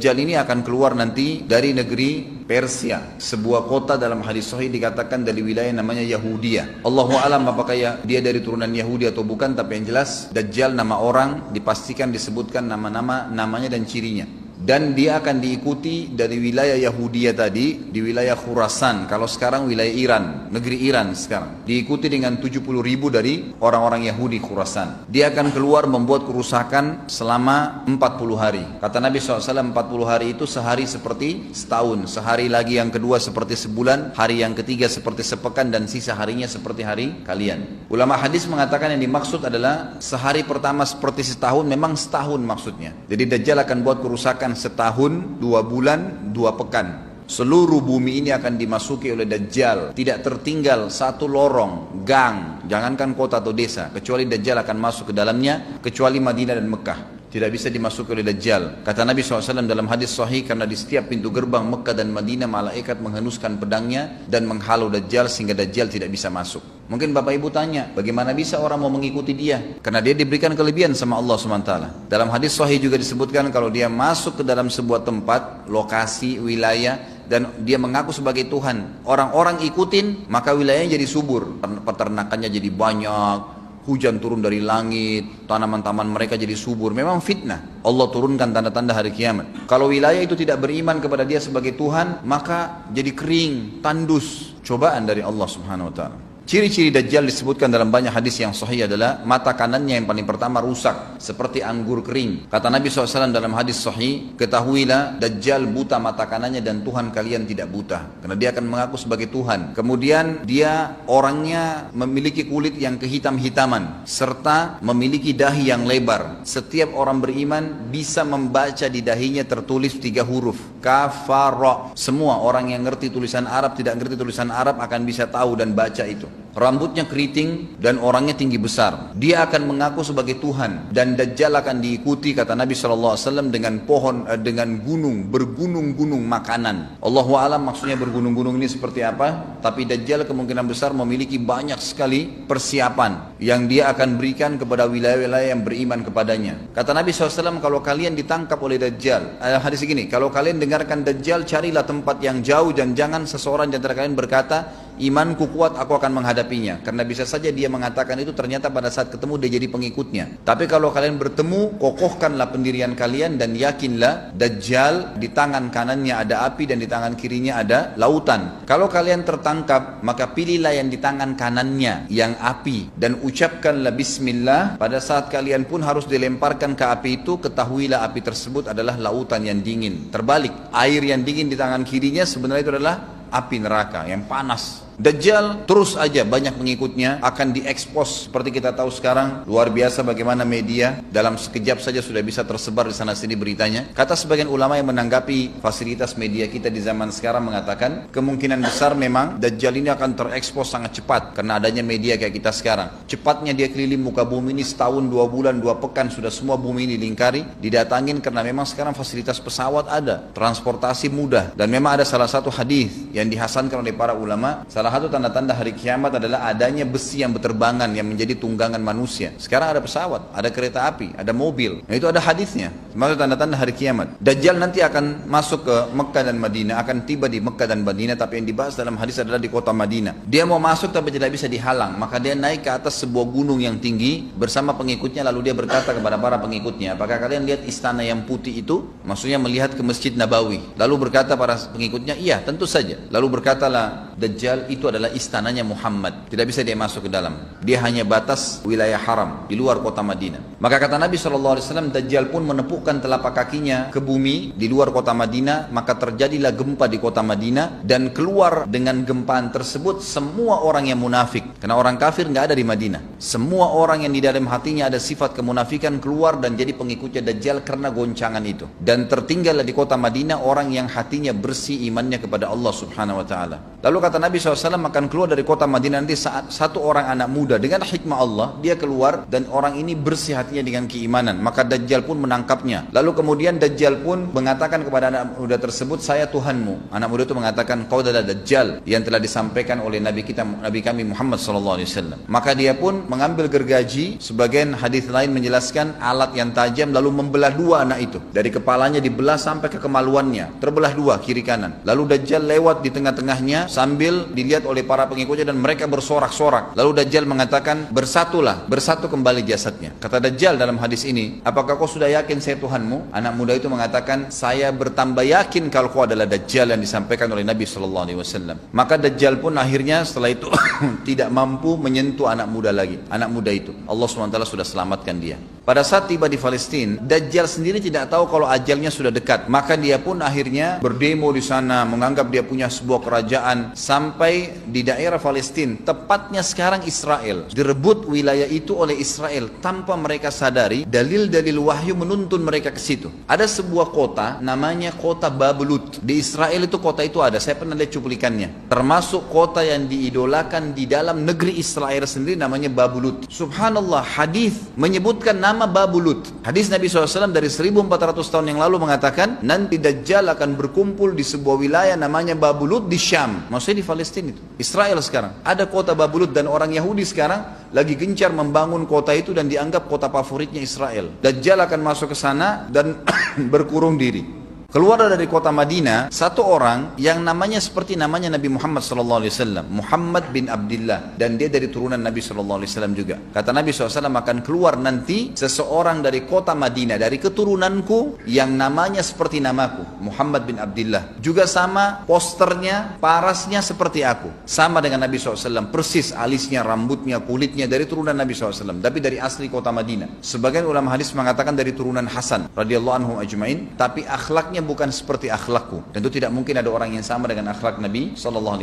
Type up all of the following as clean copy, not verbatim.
Dajjal ini akan keluar nanti dari negeri Persia, sebuah kota dalam hadis sahih dikatakan dari wilayah namanya Yahudiyah. Allahu alam apakah dia dari turunan Yahudi atau bukan, tapi yang jelas Dajjal nama orang dipastikan disebutkan namanya dan cirinya. Dan dia akan diikuti dari wilayah Yahudiyah tadi, di wilayah Khurasan, kalau sekarang wilayah Iran, negeri Iran sekarang. Diikuti dengan 70.000 dari orang-orang Yahudi Khurasan. Dia akan keluar membuat kerusakan selama 40 hari. Kata Nabi SAW 40 hari itu sehari seperti setahun, sehari lagi yang kedua seperti sebulan, hari yang ketiga seperti sepekan, dan sisa harinya seperti hari kalian. Ulama hadis mengatakan yang dimaksud adalah sehari pertama seperti setahun, memang setahun maksudnya. Jadi Dajjal akan buat kerusakan setahun, 2 bulan, 2 pekan. Seluruh bumi ini akan dimasuki oleh Dajjal. Tidak tertinggal satu lorong, gang, jangankan kota atau desa, kecuali Dajjal akan masuk ke dalamnya, kecuali Madinah dan Mekah. Tidak bisa dimasuki oleh Dajjal. Kata Nabi SAW dalam hadis sahih, karena di setiap pintu gerbang Mekah dan Madinah malaikat menghenuskan pedangnya dan menghalau Dajjal sehingga Dajjal tidak bisa masuk. Mungkin Bapak Ibu tanya, bagaimana bisa orang mau mengikuti dia? Karena dia diberikan kelebihan sama Allah SWT. Dalam hadis sahih juga disebutkan kalau dia masuk ke dalam sebuah tempat, lokasi, wilayah, dan dia mengaku sebagai Tuhan, orang-orang ikutin, maka wilayahnya jadi subur, peternakannya jadi banyak, hujan turun dari langit, tanaman-tanaman mereka jadi subur. Memang fitnah. Allah turunkan tanda-tanda hari kiamat. Kalau wilayah itu tidak beriman kepada dia sebagai Tuhan, maka jadi kering, tandus. Cobaan dari Allah Subhanahu wa ta'ala. Ciri-ciri Dajjal disebutkan dalam banyak hadis yang sahih adalah mata kanannya yang paling pertama rusak seperti anggur kering. Kata Nabi SAW dalam hadis sahih, ketahuilah Dajjal buta mata kanannya dan Tuhan kalian tidak buta, karena dia akan mengaku sebagai Tuhan. Kemudian dia orangnya memiliki kulit yang kehitam-hitaman serta memiliki dahi yang lebar. Setiap orang beriman bisa membaca di dahinya tertulis 3 huruf, kafara. Semua orang yang ngerti tulisan Arab, tidak ngerti tulisan Arab akan bisa tahu dan baca itu. Rambutnya keriting dan orangnya tinggi besar. Dia akan mengaku sebagai Tuhan, dan Dajjal akan diikuti kata Nabi SAW dengan pohon, dengan gunung, bergunung-gunung makanan. Allahu alam maksudnya bergunung-gunung ini seperti apa, tapi Dajjal kemungkinan besar memiliki banyak sekali persiapan yang dia akan berikan kepada wilayah-wilayah yang beriman kepadanya. Kata Nabi SAW, kalau kalian ditangkap oleh Dajjal, hadis begini, kalau kalian dengarkan Dajjal, carilah tempat yang jauh dan jangan seseorang di antara kalian berkata, imanku kuat, aku akan menghadapinya. Karena bisa saja dia mengatakan itu, ternyata pada saat ketemu dia jadi pengikutnya. Tapi kalau kalian bertemu, kokohkanlah pendirian kalian dan yakinlah Dajjal di tangan kanannya ada api dan di tangan kirinya ada lautan. Kalau kalian tertangkap, maka pilihlah yang di tangan kanannya yang api dan ucapkanlah bismillah. Pada saat kalian pun harus dilemparkan ke api itu, ketahuilah api tersebut adalah lautan yang dingin. Terbalik, air yang dingin di tangan kirinya sebenarnya itu adalah api neraka yang panas. Dajjal terus aja banyak pengikutnya, akan diekspos seperti kita tahu sekarang. Luar biasa bagaimana media dalam sekejap saja sudah bisa tersebar di sana sini beritanya. Kata sebagian ulama yang menanggapi fasilitas media kita di zaman sekarang mengatakan kemungkinan besar memang Dajjal ini akan terekspos sangat cepat karena adanya media kayak kita sekarang. Cepatnya dia keliling muka bumi ini setahun, 2 bulan, 2 pekan sudah semua bumi ini dilingkari, didatangin, karena memang sekarang fasilitas pesawat ada, transportasi mudah, dan memang ada salah satu hadis yang dihasankan oleh para ulama. Salah satu tanda-tanda hari kiamat adalah adanya besi yang berterbangan yang menjadi tunggangan manusia. Sekarang ada pesawat, ada kereta api, ada mobil. Nah, itu ada hadisnya. Maksud tanda-tanda hari kiamat. Dajjal nanti akan masuk ke Mekah dan Madinah, akan tiba di Mekah dan Madinah, tapi yang dibahas dalam hadis adalah di kota Madinah. Dia mau masuk tapi tidak bisa dihalang, maka dia naik ke atas sebuah gunung yang tinggi bersama pengikutnya, lalu dia berkata kepada para pengikutnya, apakah kalian lihat istana yang putih itu? Maksudnya melihat ke Masjid Nabawi. Lalu berkata para pengikutnya, iya tentu saja. Lalu berkatalah Dajjal, itu adalah istananya Muhammad, tidak bisa dia masuk ke dalam, dia hanya batas wilayah haram di luar kota Madinah. Maka kata Nabi SAW, Dajjal pun menepukkan telapak kakinya ke bumi di luar kota Madinah, maka terjadilah gempa di kota Madinah, dan keluar dengan gempaan tersebut semua orang yang munafik, karena orang kafir nggak ada di Madinah. Semua orang yang di dalam hatinya ada sifat kemunafikan keluar dan jadi pengikutnya Dajjal karena goncangan itu, dan tertinggallah di kota Madinah orang yang hatinya bersih imannya kepada Allah Subhanahu wa ta'ala. Lalu kata Nabi SAW, SAW akan keluar dari kota Madinah nanti saat satu orang anak muda dengan hikmah Allah, dia keluar dan orang ini bersih hatinya dengan keimanan, maka Dajjal pun menangkapnya. Lalu kemudian Dajjal pun mengatakan kepada anak muda tersebut, saya Tuhanmu. Anak muda itu mengatakan, kau adalah Dajjal yang telah disampaikan oleh Nabi kami Muhammad SAW. Maka dia pun mengambil gergaji, sebagian hadis lain menjelaskan alat yang tajam, lalu membelah dua anak itu. Dari kepalanya dibelah sampai ke kemaluannya, terbelah dua kiri kanan. Lalu Dajjal lewat di tengah-tengahnya sambil dilihat oleh para pengikutnya dan mereka bersorak-sorak. Lalu Dajjal mengatakan, bersatulah, bersatu kembali jasadnya. Kata Dajjal dalam hadis ini, apakah kau sudah yakin saya Tuhanmu? Anak muda itu mengatakan, saya bertambah yakin kalau kau adalah Dajjal yang disampaikan oleh Nabi SAW. Maka Dajjal pun akhirnya setelah itu tidak mampu menyentuh anak muda lagi. Anak muda itu Allah SWT sudah selamatkan dia. Pada saat tiba di Palestina, Dajjal sendiri tidak tahu kalau ajalnya sudah dekat. Maka dia pun akhirnya berdemo di sana, menganggap dia punya sebuah kerajaan sampai di daerah Palestina, tepatnya sekarang Israel. Direbut wilayah itu oleh Israel tanpa mereka sadari. Dalil-dalil wahyu menuntun mereka ke situ. Ada sebuah kota namanya kota Babelut. Di Israel itu kota itu ada. Saya pernah lihat cuplikannya. Termasuk kota yang diidolakan di dalam negeri Israel sendiri namanya Babelut. Subhanallah, hadis menyebutkan nama Babelut. Hadis Nabi SAW dari 1400 tahun yang lalu mengatakan, nanti Dajjal akan berkumpul di sebuah wilayah namanya Babelut di Syam. Maksudnya di Palestina itu. Israel sekarang. Ada kota Babelut dan orang Yahudi sekarang lagi gencar membangun kota itu dan dianggap kota favoritnya Israel. Dajjal akan masuk ke sana dan berkurung diri. Keluar dari kota Madinah satu orang yang namanya seperti namanya Nabi Muhammad SAW, Muhammad bin Abdullah, dan dia dari turunan Nabi SAW juga. Kata Nabi SAW, akan keluar nanti seseorang dari kota Madinah, dari keturunanku yang namanya seperti namaku, Muhammad bin Abdullah. Juga sama posternya, parasnya seperti aku, sama dengan Nabi SAW, persis alisnya, rambutnya, kulitnya dari turunan Nabi SAW, tapi dari asli kota Madinah. Sebagian ulama hadis mengatakan dari turunan Hasan radhiyallahu anhu ajmain, tapi akhlaknya bukan seperti akhlakku. Tentu tidak mungkin ada orang yang sama dengan akhlak Nabi SAW.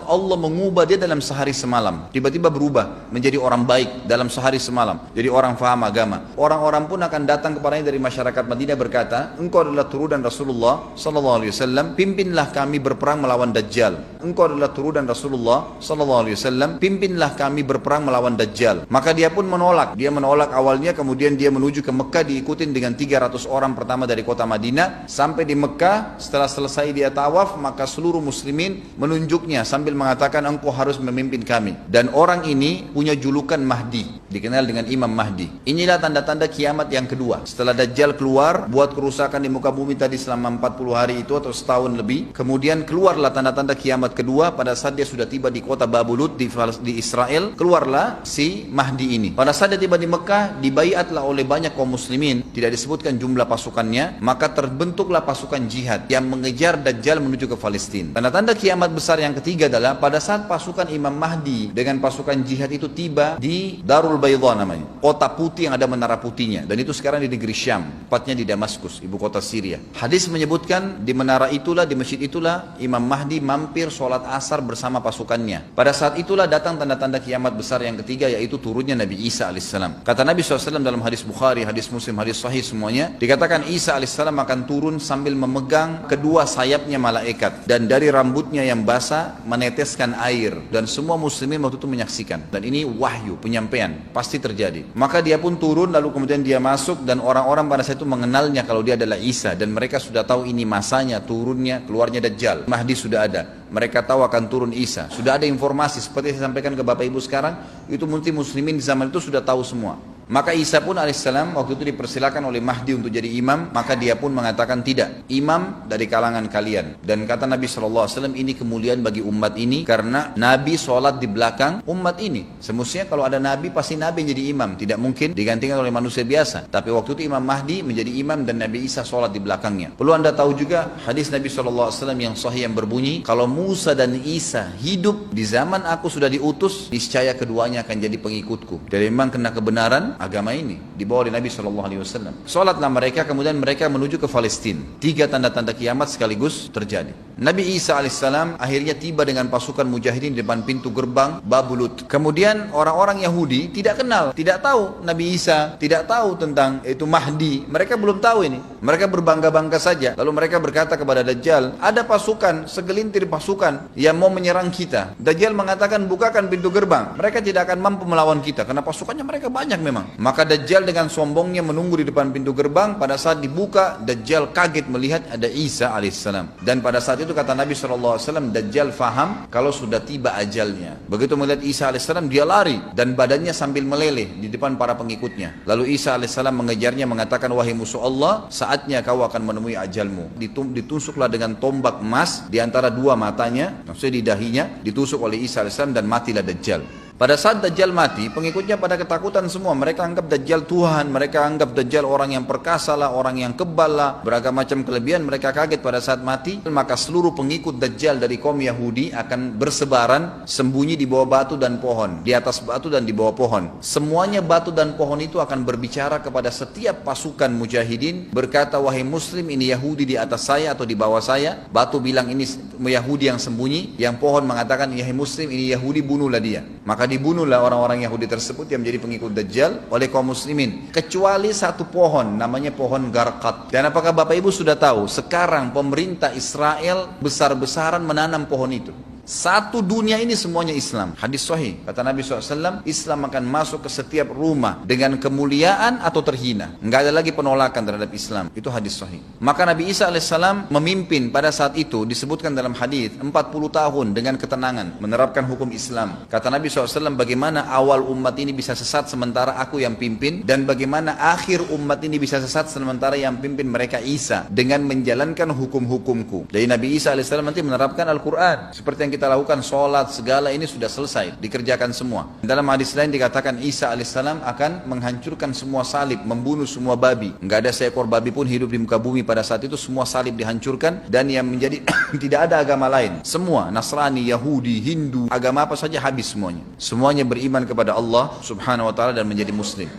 Allah mengubah dia dalam sehari semalam. Tiba-tiba berubah menjadi orang baik dalam sehari semalam. Jadi orang faham agama. Orang-orang pun akan datang kepadanya dari masyarakat Madinah berkata, engkau adalah turunan Rasulullah SAW, pimpinlah kami berperang melawan Dajjal. Engkau adalah turunan Rasulullah SAW, pimpinlah kami berperang melawan Dajjal. Maka dia pun menolak. Dia menolak awalnya, kemudian dia menuju ke Mekah diikutin dengan 300 orang pertama dari kota Madinah. Sampai di Mekah, setelah selesai dia tawaf, maka seluruh muslimin menunjuknya sambil mengatakan, engkau harus memimpin kami. Dan orang ini punya julukan Mahdi, dikenal dengan Imam Mahdi. Inilah tanda-tanda kiamat yang kedua. Setelah Dajjal keluar, buat kerusakan di muka bumi tadi selama 40 hari itu atau setahun lebih. Kemudian keluarlah tanda-tanda kiamat kedua pada saat dia sudah tiba di kota Babelut di Israel. Keluarlah si Mahdi ini. Pada saat dia tiba di Mekah, dibaiatlah oleh banyak kaum muslimin. Tidak disebutkan jumlah pasukannya, maka terbentuklah pasukan jihad yang mengejar Dajjal menuju ke Palestina. Tanda-tanda kiamat besar yang ketiga adalah pada saat pasukan Imam Mahdi dengan pasukan jihad itu tiba di Darul Bayda namanya, kota putih yang ada menara putihnya, dan itu sekarang di negeri Syam, tepatnya di Damaskus, ibu kota Syria. Hadis menyebutkan di menara itulah, di masjid itulah Imam Mahdi mampir sholat asar bersama pasukannya. Pada saat itulah datang tanda-tanda kiamat besar yang ketiga, yaitu turunnya Nabi Isa alaihissalam. Kata Nabi SAW dalam hadis Bukhari, hadis Muslim, hadis Sahih semuanya, dikatakan Isa alaihissalam akan turun sambil memegang kedua sayapnya malaikat, dan dari rambutnya yang basah meneteskan air, dan semua muslimin waktu itu menyaksikan. Dan ini wahyu, penyampaian, pasti terjadi. Maka dia pun turun, lalu kemudian dia masuk, dan orang-orang pada saat itu mengenalnya kalau dia adalah Isa, dan mereka sudah tahu ini masanya turunnya, keluarnya Dajjal. Mahdi sudah ada, mereka tahu akan turun Isa, sudah ada informasi. Seperti saya sampaikan ke Bapak Ibu sekarang, itu muslimin di zaman itu sudah tahu semua. Maka Isa pun alaihissalam waktu itu dipersilakan oleh Mahdi untuk jadi imam, maka dia pun mengatakan tidak, imam dari kalangan kalian. Dan kata Nabi SAW, ini kemuliaan bagi umat ini karena Nabi sholat di belakang umat ini. Semestinya kalau ada Nabi, pasti Nabi jadi imam, tidak mungkin digantikan oleh manusia biasa. Tapi waktu itu Imam Mahdi menjadi imam dan Nabi Isa sholat di belakangnya. Perlu anda tahu juga hadis Nabi SAW yang sahih yang berbunyi, kalau Musa dan Isa hidup di zaman aku sudah diutus, niscaya keduanya akan jadi pengikutku. Jadi memang kena kebenaran, agama ini dibawa oleh Nabi SAW. Sholatlah mereka, kemudian mereka menuju ke Palestina. 3 tanda-tanda kiamat sekaligus terjadi. Nabi Isa alaihissalam akhirnya tiba dengan pasukan mujahidin di depan pintu gerbang Babulut. Kemudian orang-orang Yahudi tidak kenal, tidak tahu Nabi Isa, tidak tahu tentang itu Mahdi. Mereka belum tahu ini. Mereka berbangga-bangga saja. Lalu mereka berkata kepada Dajjal, ada pasukan, segelintir pasukan yang mau menyerang kita. Dajjal mengatakan, bukakan pintu gerbang. Mereka tidak akan mampu melawan kita karena pasukannya mereka banyak memang. Maka Dajjal dengan sombongnya menunggu di depan pintu gerbang. Pada saat dibuka, Dajjal kaget melihat ada Isa alaihissalam. Dan pada saat itu kata Nabi SAW, Dajjal faham kalau sudah tiba ajalnya. Begitu melihat Isa alaihissalam, dia lari dan badannya sambil meleleh di depan para pengikutnya. Lalu Isa alaihissalam mengejarnya mengatakan, wahai musuh Allah, saatnya kau akan menemui ajalmu. Ditusuklah dengan tombak emas di antara 2 matanya, maksudnya di dahinya, ditusuk oleh Isa alaihissalam dan matilah Dajjal. Pada saat Dajjal mati, pengikutnya pada ketakutan semua. Mereka anggap Dajjal Tuhan, mereka anggap Dajjal orang yang perkasa lah, orang yang kebal lah, beragam macam kelebihan. Mereka kaget pada saat mati. Maka seluruh pengikut Dajjal dari kaum Yahudi akan bersebaran sembunyi di bawah batu dan pohon, di atas batu dan di bawah pohon. Semuanya batu dan pohon itu akan berbicara kepada setiap pasukan mujahidin, berkata, wahai muslim, ini Yahudi di atas saya atau di bawah saya. Batu bilang ini Yahudi yang sembunyi, yang pohon mengatakan, wahai muslim, ini Yahudi, bunuhlah dia. Maka dibunuhlah orang-orang Yahudi tersebut yang menjadi pengikut Dajjal oleh kaum muslimin, kecuali satu pohon, namanya pohon Garqat. Dan apakah Bapak Ibu sudah tahu, sekarang pemerintah Israel besar-besaran menanam pohon itu. Satu dunia ini semuanya Islam. Hadis sahih, kata Nabi SAW, Islam akan masuk ke setiap rumah dengan kemuliaan atau terhina. Enggak ada lagi penolakan terhadap Islam. Itu hadis sahih. Maka Nabi Isa AS memimpin pada saat itu, disebutkan dalam hadis 40 tahun dengan ketenangan menerapkan hukum Islam. Kata Nabi SAW, bagaimana awal umat ini bisa sesat sementara aku yang pimpin, dan bagaimana akhir umat ini bisa sesat sementara yang pimpin mereka Isa dengan menjalankan hukum-hukumku. Jadi Nabi Isa AS nanti menerapkan Al-Quran seperti yang kita lakukan, sholat, segala ini sudah selesai, dikerjakan semua. Dalam hadis lain dikatakan Isa alaihissalam akan menghancurkan semua salib, membunuh semua babi. Enggak ada seekor babi pun hidup di muka bumi pada saat itu, semua salib dihancurkan, dan yang menjadi tidak ada agama lain. Semua, Nasrani, Yahudi, Hindu, agama apa saja habis semuanya. Semuanya beriman kepada Allah subhanahu wa ta'ala dan menjadi muslim.